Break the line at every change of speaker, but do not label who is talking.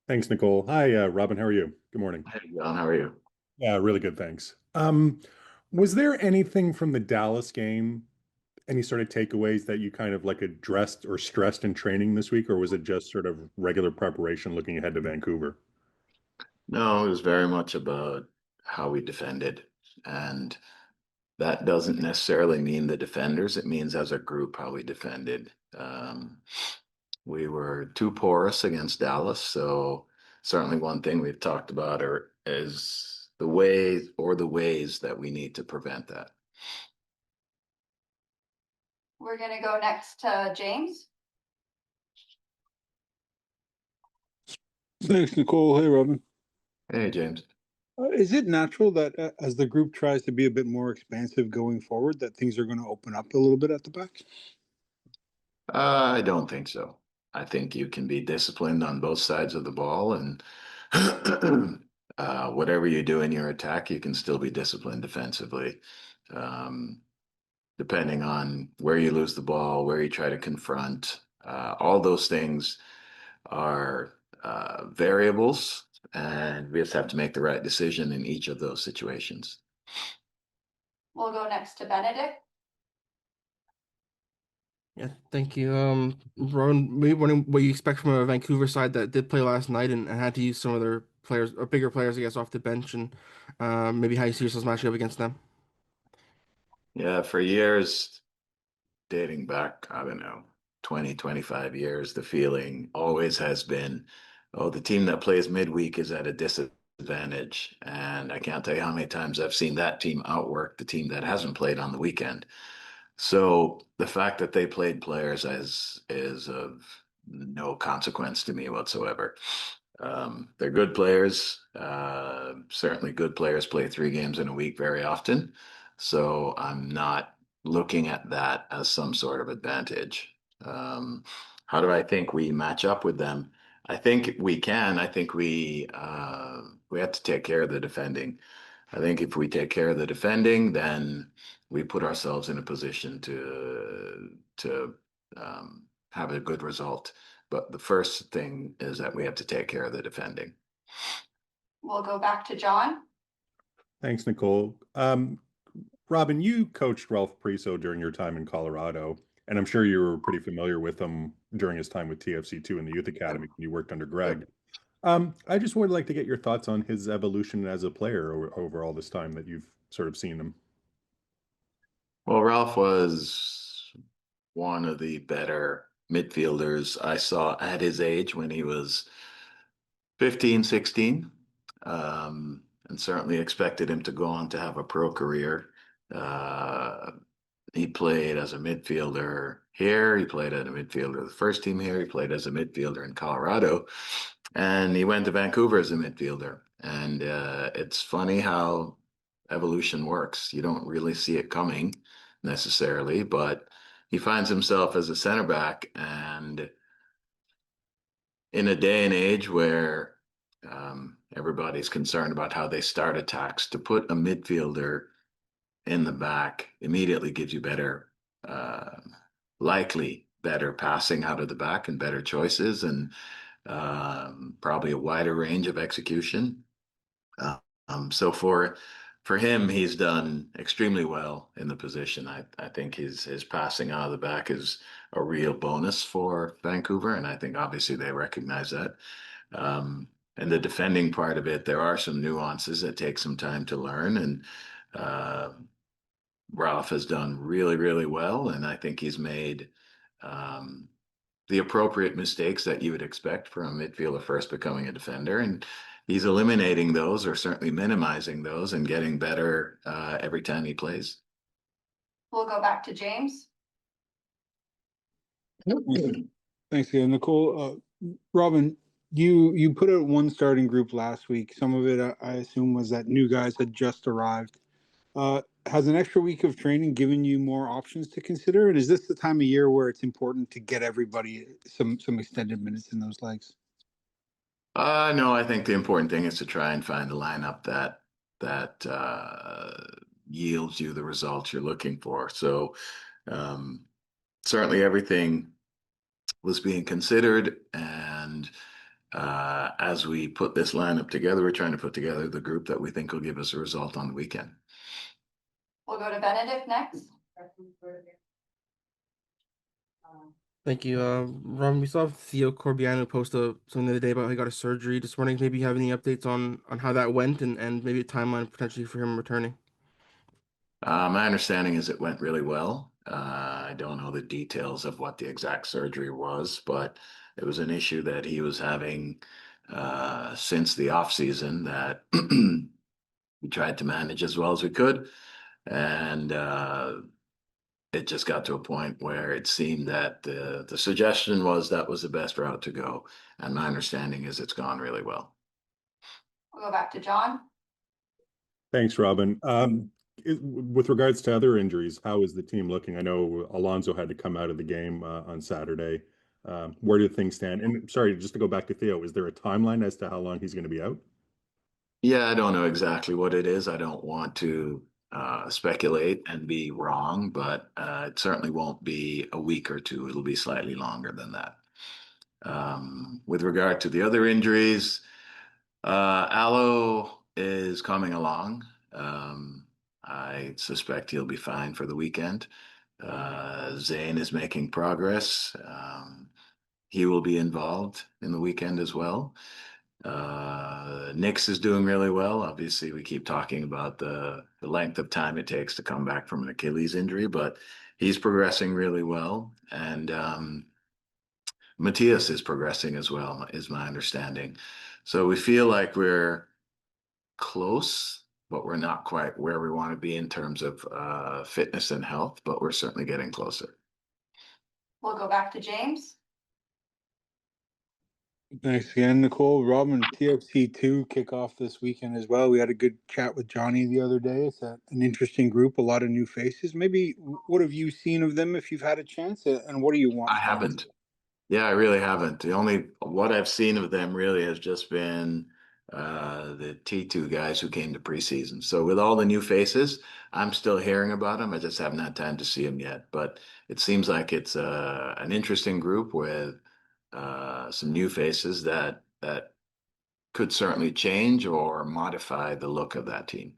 Thanks, Nicole. Hi, Robin. How are you? Good morning.
Hey, John, how are you?
Yeah, really good, thanks. Was there anything from the Dallas game, any sort of takeaways that you kind of like addressed or stressed in training this week, or was it just sort of regular preparation looking ahead to Vancouver?
No, it was very much about how we defended. And that doesn't necessarily mean the defenders, it means as a group how we defended. We were too porous against Dallas. So, certainly one thing we've talked about is the ways that we need to prevent that.
We're gonna go next to James.
Thanks, Nicole. Hey, Robin.
Hey, James.
Is it natural that as the group tries to be a bit more expansive going forward, that things are going to open up a little bit at the back?
I don't think so. I think you can be disciplined on both sides of the ball, and whatever you do in your attack, you can still be disciplined defensively. Um, Depending on where you lose the ball, where you try to confront, all those things are variables, and we just have to make the right decision in each of those situations.
We'll go next to Benedict.
Yeah, thank you. Rowan, maybe wondering what you expect from a Vancouver side that did play last night and had to use some of their players or bigger players, I guess, off the bench, and maybe how you see yourselves matching up against them.
Yeah, for years, dating back, I don't know, 20, 25 years, the feeling always has been, oh, the team that plays midweek is at a disadvantage. And I can't tell you how many times I've seen that team outwork the team that hasn't played on the weekend. So the fact that they played players is of no consequence to me whatsoever. They're good players. Certainly, good players play 3 games in a week very often. So I'm not looking at that as some sort of advantage. How do I think we match up with them? I think we can. I think we have to take care of the defending. I think if we take care of the defending, then we put ourselves in a position to have a good result. But the first thing is that we have to take care of the defending.
We'll go back to John.
Thanks, Nicole. Robin, you coached Ralph Priso during your time in Colorado, and I'm sure you were pretty familiar with him during his time with TFC2 in the youth academy when you worked under Greg. I just would like to get your thoughts on his evolution as a player over all this time that you've sort of seen him.
Well, Ralph was one of the better midfielders I saw at his age when he was 15, 16. And certainly expected him to go on to have a pro career. Uh, he played as a midfielder here. He played as a midfielder the first team here. He played as a midfielder in Colorado. And he went to Vancouver as a midfielder. And it's funny how evolution works. You don't really see it coming necessarily, but he finds himself as a center back. And in a day and age where everybody's concerned about how they start attacks, to put a midfielder in the back immediately gives you uh, likely better passing out of the back and better choices and probably a wider range of execution. Uh, so for him, he's done extremely well in the position. I think his passing out of the back is a real bonus for Vancouver, and I think obviously they recognize that. And the defending part of it, there are some nuances that take some time to learn, and uh, Ralph has done really, really well, and I think he's made um, the appropriate mistakes that you would expect from a midfielder first becoming a defender, and he's eliminating those or certainly minimizing those and getting better every time he plays.
We'll go back to James.
Thanks again, Nicole. Robin, you put out one starting group last week. Some of it, I assume, was that new guys had just arrived. Has an extra week of training given you more options to consider? And is this the time of year where it's important to get everybody some extended minutes in those legs?
No, I think the important thing is to try and find a lineup that yields you the results you're looking for. So um, certainly everything was being considered, and as we put this lineup together, we're trying to put together the group that we think will give us a result on the weekend.
We'll go to Benedict next.
Thank you. Ron, we saw Theo Corbiano post something the other day about how he got a surgery. Just wondering, maybe you have any updates on how that went and maybe a timeline potentially for him returning.
My understanding is it went really well. I don't know the details of what the exact surgery was, but it was an issue that he was having since the off season that we tried to manage as well as we could, and it just got to a point where it seemed that the suggestion was that was the best route to go, and my understanding is it's gone really well.
We'll go back to John.
Thanks, Robin. With regards to other injuries, how is the team looking? I know Alonso had to come out of the game on Saturday. Where do things stand? And sorry, just to go back to Theo, is there a timeline as to how long he's going to be out?
Yeah, I don't know exactly what it is. I don't want to speculate and be wrong, but it certainly won't be a week or two. It'll be slightly longer than that. With regard to the other injuries, Aloe is coming along. I suspect he'll be fine for the weekend. Zane is making progress. He will be involved in the weekend as well. Nix is doing really well. Obviously, we keep talking about the length of time it takes to come back from an Achilles injury, but he's progressing really well. And Matthias is progressing as well, is my understanding. So we feel like we're close, but we're not quite where we want to be in terms of fitness and health, but we're certainly getting closer.
We'll go back to James.
Thanks again, Nicole. Robin, TFC2 kickoff this weekend as well. We had a good chat with Johnny the other day. It's an interesting group, a lot of new faces. Maybe what have you seen of them if you've had a chance, and what do you want?
I haven't. Yeah, I really haven't. The only what I've seen of them really has just been the T2 guys who came to preseason. So with all the new faces, I'm still hearing about them. I just haven't had time to see them yet. But it seems like it's an interesting group with some new faces that could certainly change or modify the look of that team.